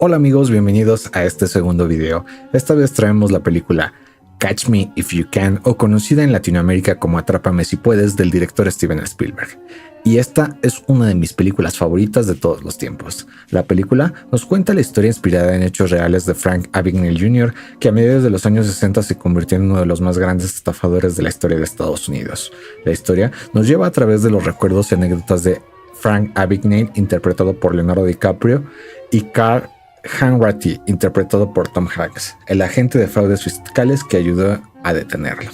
Hola amigos, bienvenidos a este segundo video. Esta vez traemos la película Catch Me If You Can, o conocida en Latinoamérica como Atrápame Si Puedes, del director Steven Spielberg. Y esta es una de mis películas favoritas de todos los tiempos. La película nos cuenta la historia inspirada en hechos reales de Frank Abagnale Jr., que a mediados de los años 60 se convirtió en uno de los más grandes estafadores de la historia de Estados Unidos. La historia nos lleva a través de los recuerdos y anécdotas de Frank Abagnale, interpretado por Leonardo DiCaprio, y Carl Hanratty, interpretado por Tom Hanks, el agente de fraudes fiscales que ayudó a detenerlo.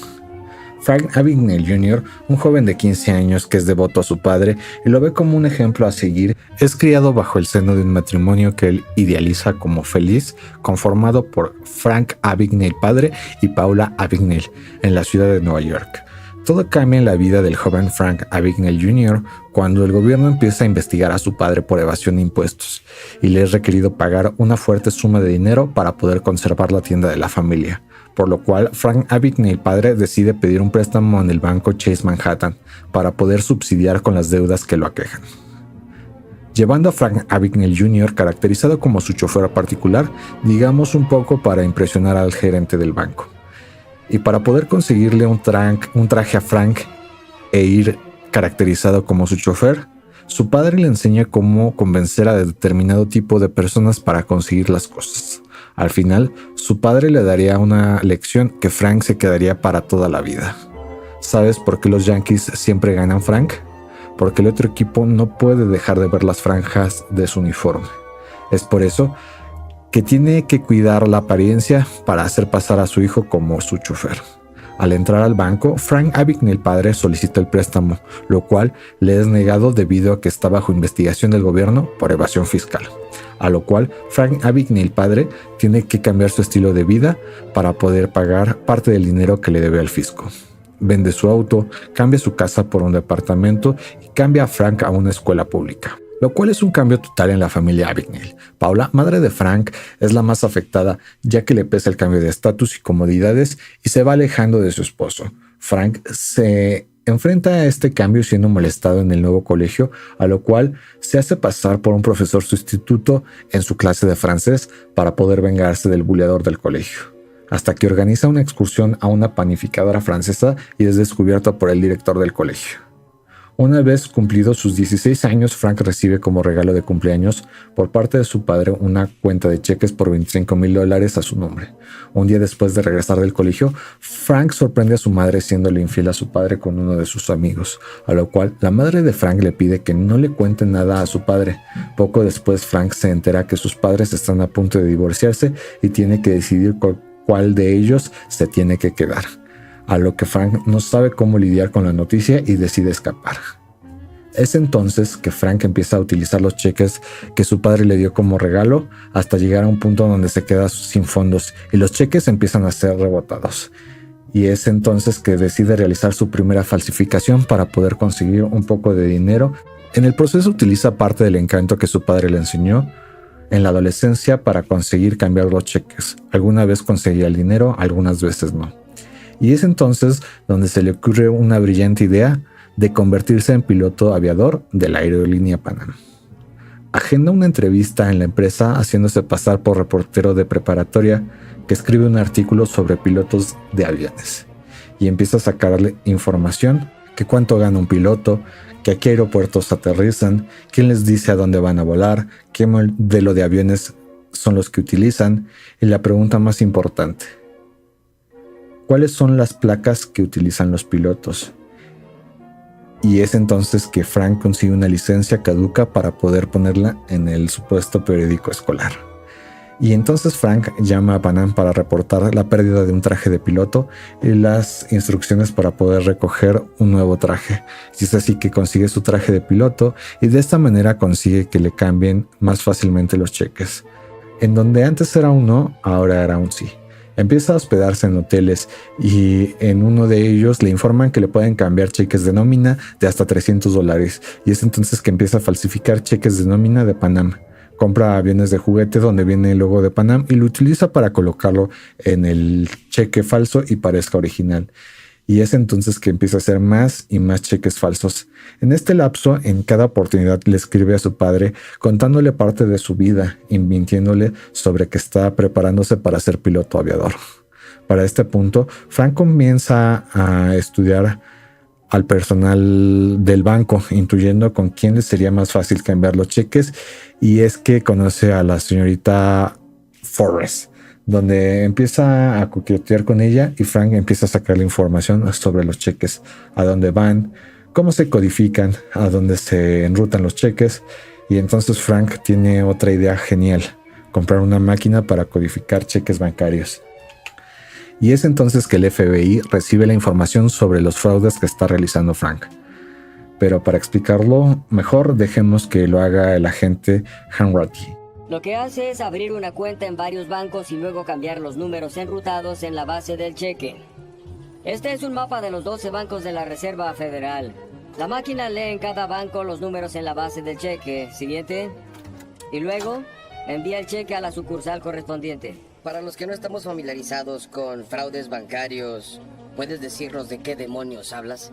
Frank Abagnale Jr., un joven de 15 años que es devoto a su padre y lo ve como un ejemplo a seguir, es criado bajo el seno de un matrimonio que él idealiza como feliz, conformado por Frank Abagnale padre y Paula Abagnale, en la ciudad de Nueva York. Todo cambia en la vida del joven Frank Abagnale Jr. cuando el gobierno empieza a investigar a su padre por evasión de impuestos y le es requerido pagar una fuerte suma de dinero para poder conservar la tienda de la familia, por lo cual Frank Abagnale padre decide pedir un préstamo en el banco Chase Manhattan para poder subsidiar con las deudas que lo aquejan. Llevando a Frank Abagnale Jr., caracterizado como su chofer particular, digamos un poco para impresionar al gerente del banco. Y para poder conseguirle un traje a Frank e ir caracterizado como su chofer, su padre le enseña cómo convencer a determinado tipo de personas para conseguir las cosas. Al final, su padre le daría una lección que Frank se quedaría para toda la vida. ¿Sabes por qué los Yankees siempre ganan, Frank? Porque el otro equipo no puede dejar de ver las franjas de su uniforme. Es por eso que tiene que cuidar la apariencia para hacer pasar a su hijo como su chofer. Al entrar al banco, Frank Abagnale padre solicita el préstamo, lo cual le es negado debido a que está bajo investigación del gobierno por evasión fiscal. A lo cual Frank Abagnale padre tiene que cambiar su estilo de vida para poder pagar parte del dinero que le debe al fisco. Vende su auto, cambia su casa por un departamento y cambia a Frank a una escuela pública, lo cual es un cambio total en la familia Abagnale. Paula, madre de Frank, es la más afectada, ya que le pesa el cambio de estatus y comodidades y se va alejando de su esposo. Frank se enfrenta a este cambio siendo molestado en el nuevo colegio, a lo cual se hace pasar por un profesor sustituto en su clase de francés para poder vengarse del buleador del colegio, hasta que organiza una excursión a una panificadora francesa y es descubierto por el director del colegio. Una vez cumplidos sus 16 años, Frank recibe como regalo de cumpleaños por parte de su padre una cuenta de cheques por $25,000 a su nombre. Un día después de regresar del colegio, Frank sorprende a su madre siéndole infiel a su padre con uno de sus amigos, a lo cual la madre de Frank le pide que no le cuente nada a su padre. Poco después, Frank se entera que sus padres están a punto de divorciarse y tiene que decidir cuál de ellos se tiene que quedar, a lo que Frank no sabe cómo lidiar con la noticia y decide escapar. Es entonces que Frank empieza a utilizar los cheques que su padre le dio como regalo hasta llegar a un punto donde se queda sin fondos y los cheques empiezan a ser rebotados. Y es entonces que decide realizar su primera falsificación para poder conseguir un poco de dinero. En el proceso utiliza parte del encanto que su padre le enseñó en la adolescencia para conseguir cambiar los cheques. Alguna vez conseguía el dinero, algunas veces no. Y es entonces donde se le ocurre una brillante idea de convertirse en piloto aviador de la aerolínea Panam. Agenda una entrevista en la empresa haciéndose pasar por reportero de preparatoria que escribe un artículo sobre pilotos de aviones y empieza a sacarle información, que cuánto gana un piloto, que a qué aeropuertos aterrizan, quién les dice a dónde van a volar, qué modelo de aviones son los que utilizan y la pregunta más importante: ¿cuáles son las placas que utilizan los pilotos? Y es entonces que Frank consigue una licencia caduca para poder ponerla en el supuesto periódico escolar. Y entonces Frank llama a Panam para reportar la pérdida de un traje de piloto y las instrucciones para poder recoger un nuevo traje. Y es así que consigue su traje de piloto y de esta manera consigue que le cambien más fácilmente los cheques. En donde antes era un no, ahora era un sí. Empieza a hospedarse en hoteles y en uno de ellos le informan que le pueden cambiar cheques de nómina de hasta $300 y es entonces que empieza a falsificar cheques de nómina de Panam. Compra aviones de juguete donde viene el logo de Panam y lo utiliza para colocarlo en el cheque falso y parezca original. Y es entonces que empieza a hacer más y más cheques falsos. En este lapso, en cada oportunidad le escribe a su padre contándole parte de su vida y mintiéndole sobre que está preparándose para ser piloto aviador. Para este punto, Frank comienza a estudiar al personal del banco, intuyendo con quién le sería más fácil cambiar los cheques, y es que conoce a la señorita Forrest, donde empieza a coquetear con ella y Frank empieza a sacarle información sobre los cheques, a dónde van, cómo se codifican, a dónde se enrutan los cheques, y entonces Frank tiene otra idea genial: comprar una máquina para codificar cheques bancarios. Y es entonces que el FBI recibe la información sobre los fraudes que está realizando Frank. Pero para explicarlo mejor, dejemos que lo haga el agente Hanratty. Lo que hace es abrir una cuenta en varios bancos y luego cambiar los números enrutados en la base del cheque. Este es un mapa de los 12 bancos de la Reserva Federal. La máquina lee en cada banco los números en la base del cheque. Siguiente. Y luego envía el cheque a la sucursal correspondiente. Para los que no estamos familiarizados con fraudes bancarios, ¿puedes decirnos de qué demonios hablas?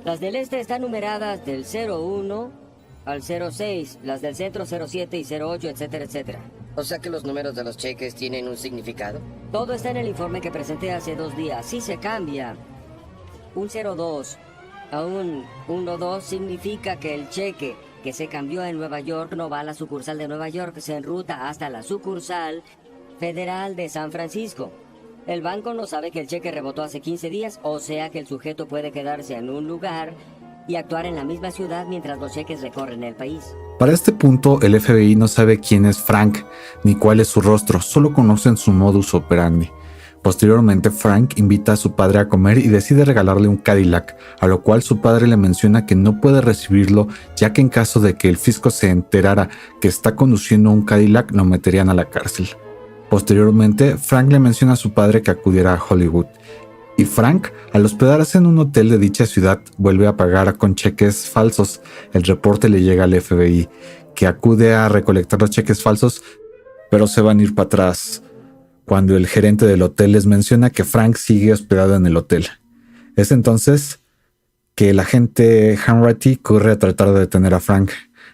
Las del este están numeradas del 01 al 06, las del centro 07 y 08, etcétera, etcétera. O sea que los números de los cheques tienen un significado. Todo está en el informe que presenté hace 2 días. Si se cambia un 02 a un 12, significa que el cheque que se cambió en Nueva York no va a la sucursal de Nueva York, se enruta hasta la sucursal federal de San Francisco. El banco no sabe que el cheque rebotó hace 15 días, o sea que el sujeto puede quedarse en un lugar y actuar en la misma ciudad mientras los cheques recorren el país. Para este punto, el FBI no sabe quién es Frank ni cuál es su rostro, solo conocen su modus operandi. Posteriormente, Frank invita a su padre a comer y decide regalarle un Cadillac, a lo cual su padre le menciona que no puede recibirlo, ya que en caso de que el fisco se enterara que está conduciendo un Cadillac, lo meterían a la cárcel. Posteriormente, Frank le menciona a su padre que acudiera a Hollywood, y Frank, al hospedarse en un hotel de dicha ciudad, vuelve a pagar con cheques falsos. El reporte le llega al FBI, que acude a recolectar los cheques falsos, pero se van a ir para atrás cuando el gerente del hotel les menciona que Frank sigue hospedado en el hotel. Es entonces que el agente Hanratty corre a tratar de detener a Frank.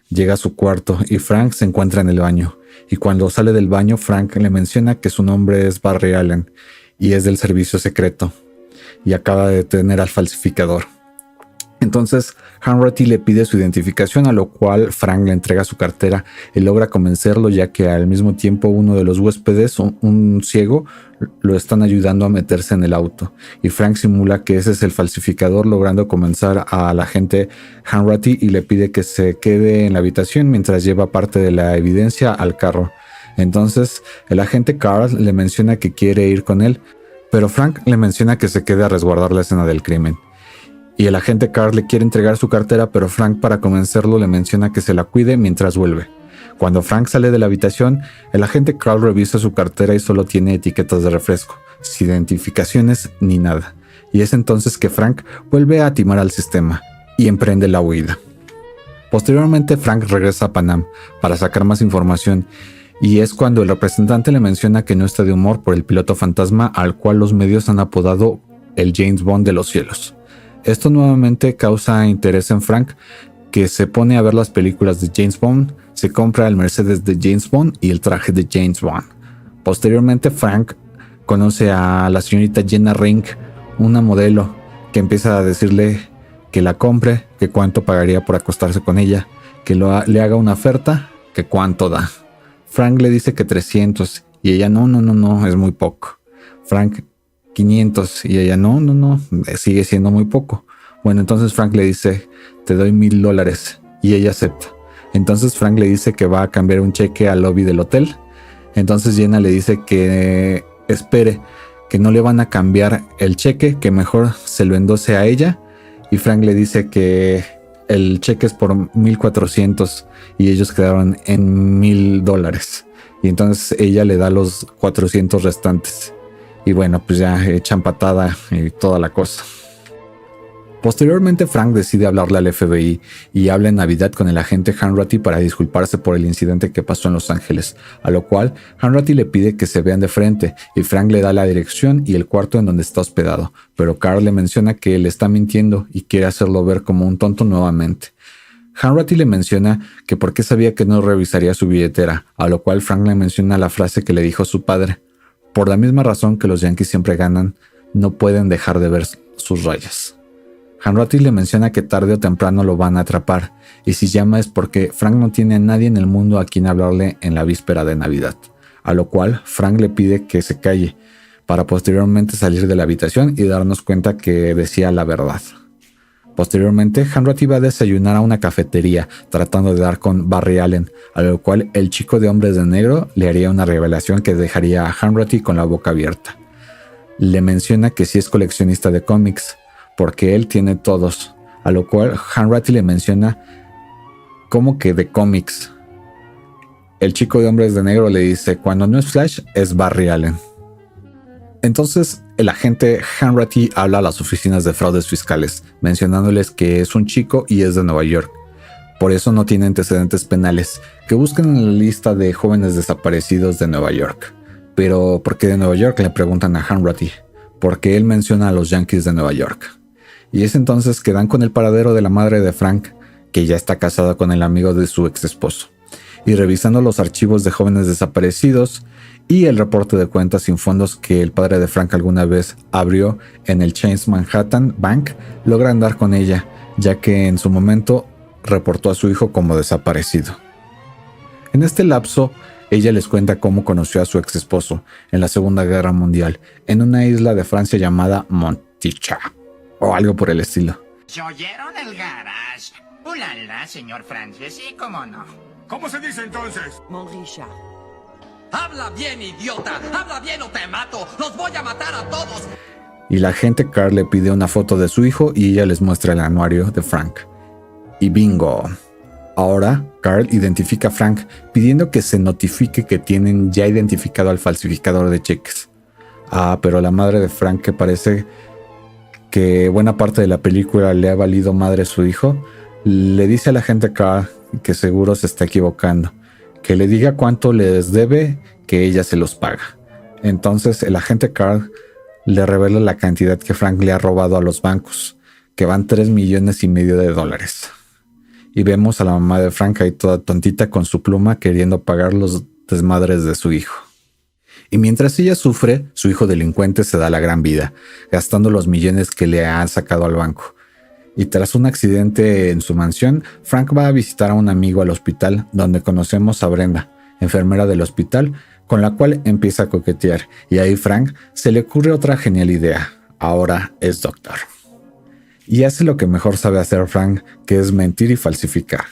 Llega a su cuarto y Frank se encuentra en el baño. Y cuando sale del baño, Frank le menciona que su nombre es Barry Allen y es del servicio secreto, y acaba de detener al falsificador. Entonces Hanratty le pide su identificación, a lo cual Frank le entrega su cartera y logra convencerlo, ya que al mismo tiempo uno de los huéspedes, un ciego, lo están ayudando a meterse en el auto, y Frank simula que ese es el falsificador, logrando convencer al agente Hanratty y le pide que se quede en la habitación mientras lleva parte de la evidencia al carro. Entonces el agente Carl le menciona que quiere ir con él, pero Frank le menciona que se quede a resguardar la escena del crimen. Y el agente Carl le quiere entregar su cartera, pero Frank, para convencerlo, le menciona que se la cuide mientras vuelve. Cuando Frank sale de la habitación, el agente Carl revisa su cartera y solo tiene etiquetas de refresco, sin identificaciones ni nada. Y es entonces que Frank vuelve a timar al sistema y emprende la huida. Posteriormente, Frank regresa a Panam para sacar más información, y es cuando el representante le menciona que no está de humor por el piloto fantasma, al cual los medios han apodado el James Bond de los cielos. Esto nuevamente causa interés en Frank, que se pone a ver las películas de James Bond, se compra el Mercedes de James Bond y el traje de James Bond. Posteriormente, Frank conoce a la señorita Jenna Ring, una modelo, que empieza a decirle que la compre, que cuánto pagaría por acostarse con ella, que le haga una oferta, que cuánto da. Frank le dice que 300 y ella no, es muy poco. Frank, 500 y ella no, sigue siendo muy poco. Bueno, entonces Frank le dice, te doy $1,000 y ella acepta. Entonces Frank le dice que va a cambiar un cheque al lobby del hotel. Entonces Jenna le dice que espere, que no le van a cambiar el cheque, que mejor se lo endose a ella. Y Frank le dice que el cheque es por 1,400 y ellos quedaron en $1,000. Y entonces ella le da los 400 restantes. Y bueno, pues ya echan patada y toda la cosa. Posteriormente, Frank decide hablarle al FBI y habla en Navidad con el agente Hanratty para disculparse por el incidente que pasó en Los Ángeles, a lo cual Hanratty le pide que se vean de frente y Frank le da la dirección y el cuarto en donde está hospedado, pero Carl le menciona que él está mintiendo y quiere hacerlo ver como un tonto nuevamente. Hanratty le menciona que por qué sabía que no revisaría su billetera, a lo cual Frank le menciona la frase que le dijo su padre: por la misma razón que los Yankees siempre ganan, no pueden dejar de ver sus rayas. Hanratty le menciona que tarde o temprano lo van a atrapar, y si llama es porque Frank no tiene a nadie en el mundo a quien hablarle en la víspera de Navidad, a lo cual Frank le pide que se calle, para posteriormente salir de la habitación y darnos cuenta que decía la verdad. Posteriormente, Hanratty va a desayunar a una cafetería, tratando de dar con Barry Allen, a lo cual el chico de Hombres de Negro le haría una revelación que dejaría a Hanratty con la boca abierta. Le menciona que sí es coleccionista de cómics, porque él tiene todos, a lo cual Hanratty le menciona ¿cómo que de cómics? El chico de Hombres de Negro le dice: cuando no es Flash, es Barry Allen. Entonces el agente Hanratty habla a las oficinas de fraudes fiscales, mencionándoles que es un chico y es de Nueva York. Por eso no tiene antecedentes penales, que busquen en la lista de jóvenes desaparecidos de Nueva York. Pero ¿por qué de Nueva York?, le preguntan a Hanratty. Porque él menciona a los Yankees de Nueva York. Y es entonces que dan con el paradero de la madre de Frank, que ya está casada con el amigo de su ex esposo. Y revisando los archivos de jóvenes desaparecidos y el reporte de cuentas sin fondos que el padre de Frank alguna vez abrió en el Chase Manhattan Bank, logran dar con ella, ya que en su momento reportó a su hijo como desaparecido. En este lapso, ella les cuenta cómo conoció a su ex esposo en la Segunda Guerra Mundial, en una isla de Francia llamada Monticha, o algo por el estilo. ¿Se oyeron el garage? ¡Ulala, señor Francis! Sí, cómo no. ¿Cómo se dice entonces? Montrichard. ¡Habla bien, idiota! ¡Habla bien o te mato! ¡Los voy a matar a todos! Y la agente Carl le pide una foto de su hijo y ella les muestra el anuario de Frank. Y bingo. Ahora, Carl identifica a Frank pidiendo que se notifique que tienen ya identificado al falsificador de cheques. Pero la madre de Frank, que parece que buena parte de la película le ha valido madre a su hijo, le dice a la agente Carl que seguro se está equivocando, que le diga cuánto les debe, que ella se los paga. Entonces el agente Carl le revela la cantidad que Frank le ha robado a los bancos, que van $3,5 millones. Y vemos a la mamá de Frank ahí toda tontita con su pluma queriendo pagar los desmadres de su hijo. Y mientras ella sufre, su hijo delincuente se da la gran vida, gastando los millones que le han sacado al banco. Y tras un accidente en su mansión, Frank va a visitar a un amigo al hospital, donde conocemos a Brenda, enfermera del hospital, con la cual empieza a coquetear. Y ahí Frank se le ocurre otra genial idea. Ahora es doctor. Y hace lo que mejor sabe hacer Frank, que es mentir y falsificar.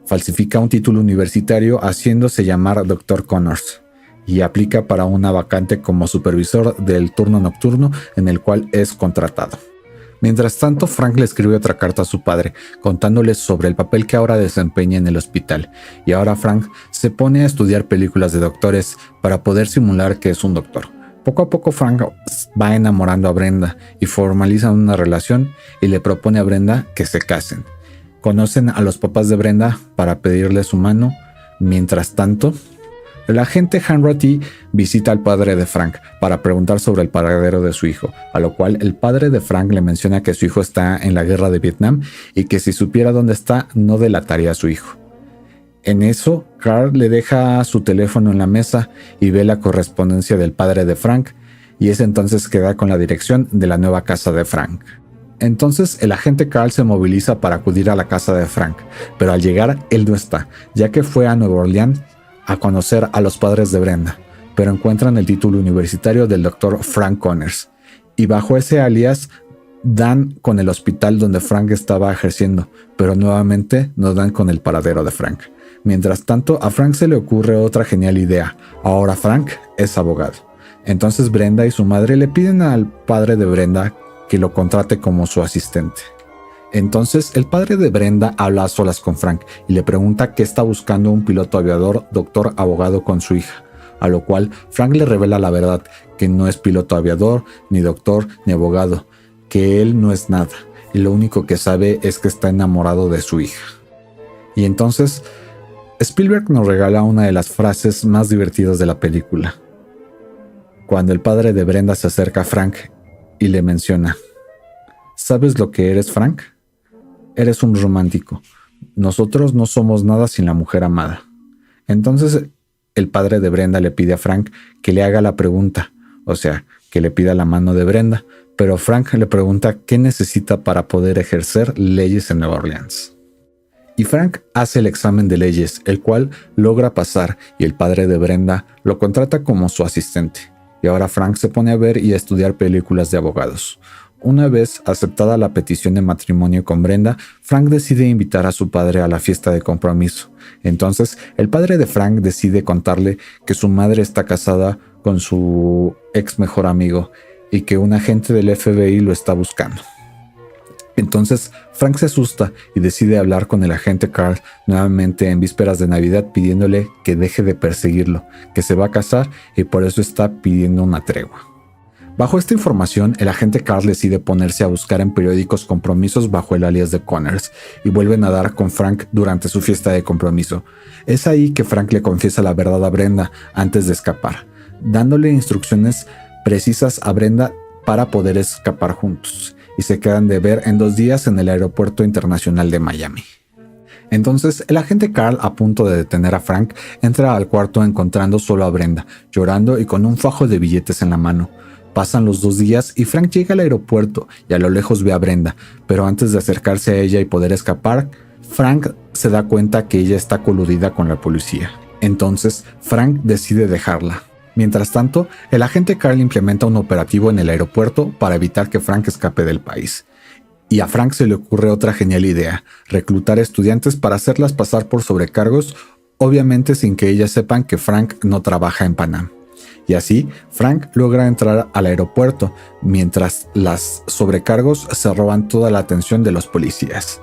Falsifica un título universitario haciéndose llamar Dr. Connors y aplica para una vacante como supervisor del turno nocturno en el cual es contratado. Mientras tanto, Frank le escribe otra carta a su padre, contándole sobre el papel que ahora desempeña en el hospital, y ahora Frank se pone a estudiar películas de doctores para poder simular que es un doctor. Poco a poco Frank va enamorando a Brenda y formalizan una relación y le propone a Brenda que se casen. Conocen a los papás de Brenda para pedirle su mano. Mientras tanto, el agente Hanratty visita al padre de Frank para preguntar sobre el paradero de su hijo, a lo cual el padre de Frank le menciona que su hijo está en la guerra de Vietnam y que si supiera dónde está no delataría a su hijo. En eso, Carl le deja su teléfono en la mesa y ve la correspondencia del padre de Frank, y es entonces que da con la dirección de la nueva casa de Frank. Entonces el agente Carl se moviliza para acudir a la casa de Frank, pero al llegar él no está, ya que fue a Nueva Orleans a conocer a los padres de Brenda, pero encuentran el título universitario del Dr. Frank Connors, y bajo ese alias dan con el hospital donde Frank estaba ejerciendo, pero nuevamente no dan con el paradero de Frank. Mientras tanto, a Frank se le ocurre otra genial idea. Ahora Frank es abogado. Entonces Brenda y su madre le piden al padre de Brenda que lo contrate como su asistente. Entonces el padre de Brenda habla a solas con Frank y le pregunta qué está buscando un piloto aviador, doctor abogado con su hija, a lo cual Frank le revela la verdad, que no es piloto aviador, ni doctor, ni abogado, que él no es nada. y lo único que sabe es que está enamorado de su hija. Y entonces Spielberg nos regala una de las frases más divertidas de la película. Cuando el padre de Brenda se acerca a Frank y le menciona: ¿sabes lo que eres, Frank? Eres un romántico. Nosotros no somos nada sin la mujer amada. Entonces el padre de Brenda le pide a Frank que le haga la pregunta, o sea, que le pida la mano de Brenda, pero Frank le pregunta qué necesita para poder ejercer leyes en Nueva Orleans. Y Frank hace el examen de leyes, el cual logra pasar, y el padre de Brenda lo contrata como su asistente. Y ahora Frank se pone a ver y a estudiar películas de abogados. Una vez aceptada la petición de matrimonio con Brenda, Frank decide invitar a su padre a la fiesta de compromiso. Entonces, el padre de Frank decide contarle que su madre está casada con su ex mejor amigo y que un agente del FBI lo está buscando. Entonces, Frank se asusta y decide hablar con el agente Carl nuevamente en vísperas de Navidad, pidiéndole que deje de perseguirlo, que se va a casar y por eso está pidiendo una tregua. Bajo esta información, el agente Carl decide ponerse a buscar en periódicos compromisos bajo el alias de Connors y vuelven a dar con Frank durante su fiesta de compromiso. Es ahí que Frank le confiesa la verdad a Brenda antes de escapar, dándole instrucciones precisas a Brenda para poder escapar juntos, y se quedan de ver en 2 días en el aeropuerto internacional de Miami. Entonces, el agente Carl, a punto de detener a Frank, entra al cuarto encontrando solo a Brenda, llorando y con un fajo de billetes en la mano. Pasan los 2 días y Frank llega al aeropuerto y a lo lejos ve a Brenda, pero antes de acercarse a ella y poder escapar, Frank se da cuenta que ella está coludida con la policía. Entonces, Frank decide dejarla. Mientras tanto, el agente Carl implementa un operativo en el aeropuerto para evitar que Frank escape del país. Y a Frank se le ocurre otra genial idea: reclutar estudiantes para hacerlas pasar por sobrecargos, obviamente sin que ellas sepan que Frank no trabaja en Panam. Y así, Frank logra entrar al aeropuerto, mientras las sobrecargos se roban toda la atención de los policías.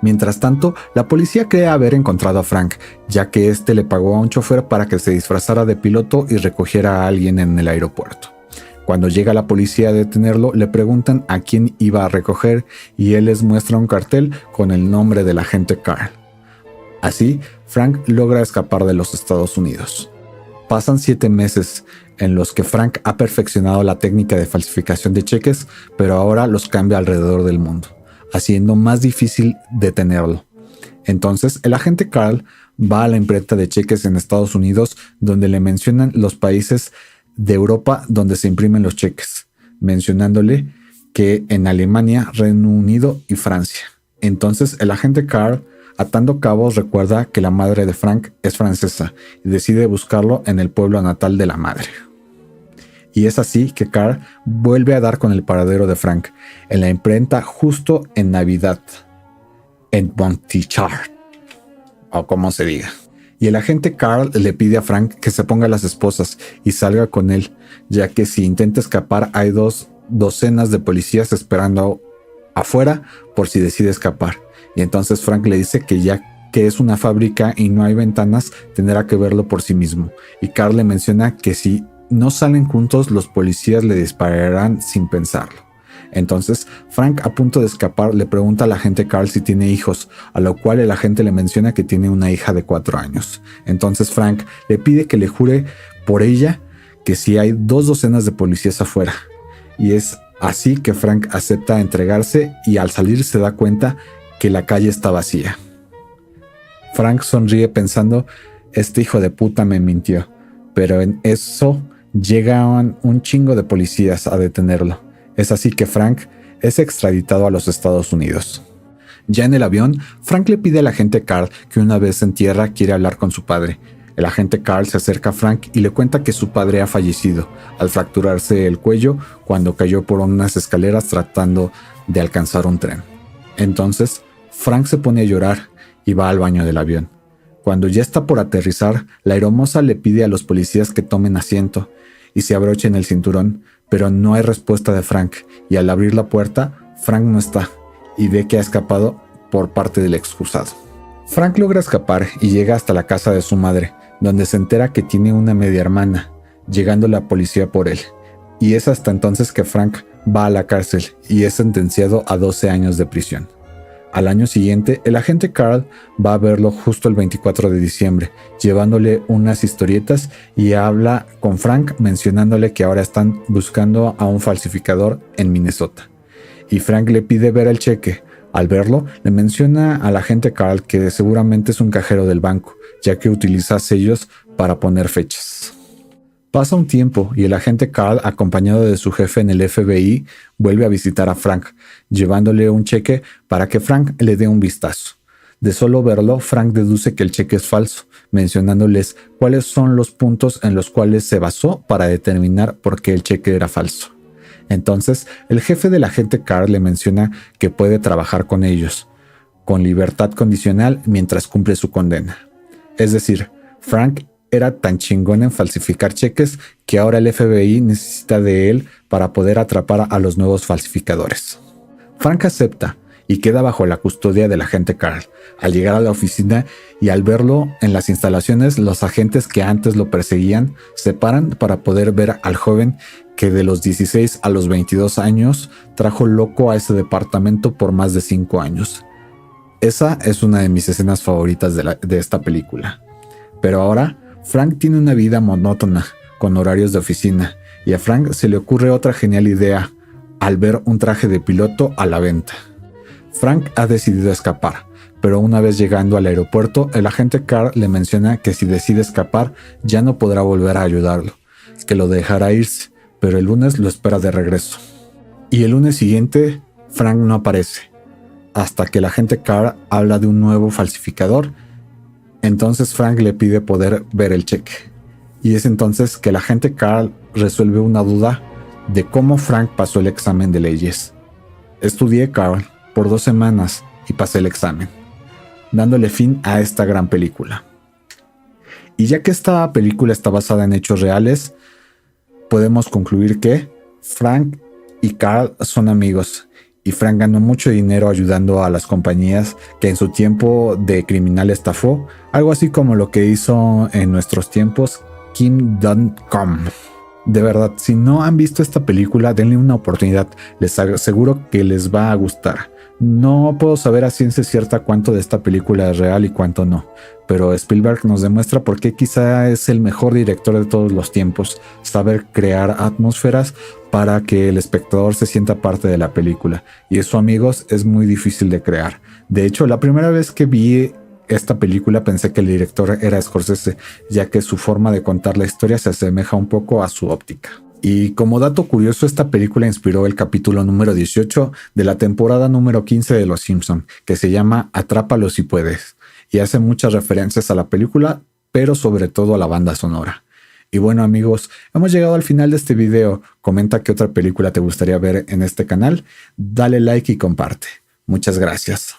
Mientras tanto, la policía cree haber encontrado a Frank, ya que este le pagó a un chofer para que se disfrazara de piloto y recogiera a alguien en el aeropuerto. Cuando llega la policía a detenerlo, le preguntan a quién iba a recoger y él les muestra un cartel con el nombre del agente Carl. Así, Frank logra escapar de los Estados Unidos. Pasan 7 meses en los que Frank ha perfeccionado la técnica de falsificación de cheques, pero ahora los cambia alrededor del mundo, haciendo más difícil detenerlo. Entonces, el agente Carl va a la imprenta de cheques en Estados Unidos, donde le mencionan los países de Europa donde se imprimen los cheques, mencionándole que en Alemania, Reino Unido y Francia. Entonces, el agente Carl, atando cabos, recuerda que la madre de Frank es francesa y decide buscarlo en el pueblo natal de la madre. Y es así que Carl vuelve a dar con el paradero de Frank, en la imprenta justo en Navidad, en Montichard, o como se diga. Y el agente Carl le pide a Frank que se ponga las esposas y salga con él, ya que si intenta escapar hay 2 docenas de policías esperando afuera por si decide escapar. Y entonces Frank le dice que ya que es una fábrica y no hay ventanas, tendrá que verlo por sí mismo. Y Carl le menciona que si no salen juntos, los policías le dispararán sin pensarlo. Entonces, Frank, a punto de escapar, le pregunta al agente Carl si tiene hijos, a lo cual el agente le menciona que tiene una hija de 4 años. Entonces Frank le pide que le jure por ella que si hay 2 docenas de policías afuera. Y es así que Frank acepta entregarse y al salir se da cuenta que la calle está vacía. Frank sonríe pensando: este hijo de puta me mintió, pero en eso llegan un chingo de policías a detenerlo. Es así que Frank es extraditado a los Estados Unidos. Ya en el avión, Frank le pide al agente Carl que una vez en tierra quiere hablar con su padre. El agente Carl se acerca a Frank y le cuenta que su padre ha fallecido al fracturarse el cuello cuando cayó por unas escaleras tratando de alcanzar un tren. Entonces, Frank se pone a llorar y va al baño del avión. Cuando ya está por aterrizar, la aeromoza le pide a los policías que tomen asiento y se abrochen el cinturón, pero no hay respuesta de Frank, y al abrir la puerta, Frank no está y ve que ha escapado por parte del excusado. Frank logra escapar y llega hasta la casa de su madre, donde se entera que tiene una media hermana, llegando la policía por él. Y es hasta entonces que Frank va a la cárcel y es sentenciado a 12 años de prisión. Al año siguiente, el agente Carl va a verlo justo el 24 de diciembre, llevándole unas historietas y habla con Frank mencionándole que ahora están buscando a un falsificador en Minnesota. Y Frank le pide ver el cheque. Al verlo, le menciona al agente Carl que seguramente es un cajero del banco, ya que utiliza sellos para poner fechas. Pasa un tiempo y el agente Carl, acompañado de su jefe en el FBI, vuelve a visitar a Frank, llevándole un cheque para que Frank le dé un vistazo. De solo verlo, Frank deduce que el cheque es falso, mencionándoles cuáles son los puntos en los cuales se basó para determinar por qué el cheque era falso. Entonces, el jefe del agente Carl le menciona que puede trabajar con ellos, con libertad condicional mientras cumple su condena. Es decir, Frank era tan chingón en falsificar cheques que ahora el FBI necesita de él para poder atrapar a los nuevos falsificadores. Frank acepta y queda bajo la custodia del agente Carl. Al llegar a la oficina y al verlo en las instalaciones, los agentes que antes lo perseguían se paran para poder ver al joven que de los 16 a los 22 años trajo loco a ese departamento por más de 5 años. Esa es una de mis escenas favoritas de esta película. Pero ahora, Frank tiene una vida monótona, con horarios de oficina, y a Frank se le ocurre otra genial idea al ver un traje de piloto a la venta. Frank ha decidido escapar, pero una vez llegando al aeropuerto, el agente Carl le menciona que si decide escapar, ya no podrá volver a ayudarlo, que lo dejará irse, pero el lunes lo espera de regreso. Y el lunes siguiente, Frank no aparece, hasta que el agente Carl habla de un nuevo falsificador. Entonces Frank le pide poder ver el cheque. Y es entonces que el agente Carl resuelve una duda de cómo Frank pasó el examen de leyes. Estudié, Carl, por 2 semanas y pasé el examen, dándole fin a esta gran película. Y ya que esta película está basada en hechos reales, podemos concluir que Frank y Carl son amigos. Y Frank ganó mucho dinero ayudando a las compañías que en su tiempo de criminal estafó, algo así como lo que hizo en nuestros tiempos Kim.com. De verdad, si no han visto esta película, denle una oportunidad, les aseguro que les va a gustar. No puedo saber a ciencia cierta cuánto de esta película es real y cuánto no, pero Spielberg nos demuestra por qué quizá es el mejor director de todos los tiempos, saber crear atmósferas para que el espectador se sienta parte de la película, y eso, amigos, es muy difícil de crear. De hecho, la primera vez que vi esta película pensé que el director era Scorsese, ya que su forma de contar la historia se asemeja un poco a su óptica. Y como dato curioso, esta película inspiró el capítulo número 18 de la temporada número 15 de Los Simpson, que se llama Atrápalo si puedes, y hace muchas referencias a la película, pero sobre todo a la banda sonora. Y bueno, amigos, hemos llegado al final de este video. Comenta qué otra película te gustaría ver en este canal, dale like y comparte. Muchas gracias.